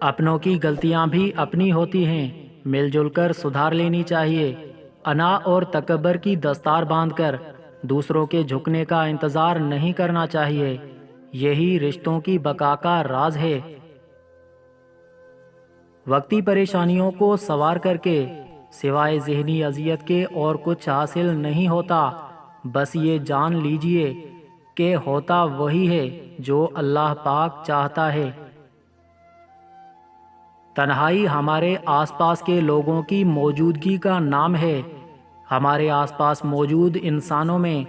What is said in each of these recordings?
اپنوں کی غلطیاں بھی اپنی ہوتی ہیں، مل جل کر سدھار لینی چاہیے۔ انا اور تکبر کی دستار باندھ کر دوسروں کے جھکنے کا انتظار نہیں کرنا چاہیے، یہی رشتوں کی بقا کا راز ہے۔ وقتی پریشانیوں کو سوار کر کے سوائے ذہنی اذیت کے اور کچھ حاصل نہیں ہوتا، بس یہ جان لیجئے کہ ہوتا وہی ہے جو اللہ پاک چاہتا ہے۔ تنہائی ہمارے آس پاس کے لوگوں کی موجودگی کا نام ہے۔ ہمارے آس پاس موجود انسانوں میں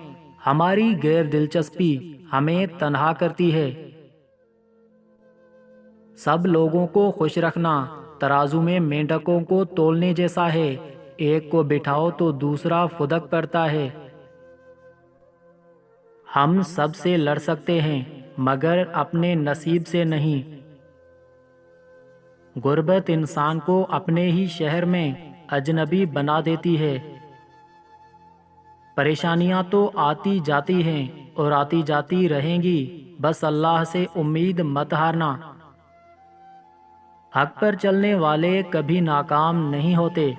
ہماری غیر دلچسپی ہمیں تنہا کرتی ہے۔ سب لوگوں کو خوش رکھنا ترازو میں مینڈکوں کو تولنے جیسا ہے، ایک کو بٹھاؤ تو دوسرا فدک پڑتا ہے۔ ہم سب سے لڑ سکتے ہیں مگر اپنے نصیب سے نہیں۔ غربت انسان کو اپنے ہی شہر میں اجنبی بنا دیتی ہے۔ پریشانیاں تو آتی جاتی ہیں اور آتی جاتی رہیں گی، بس اللہ سے امید مت ہارنا۔ حق پر چلنے والے کبھی ناکام نہیں ہوتے۔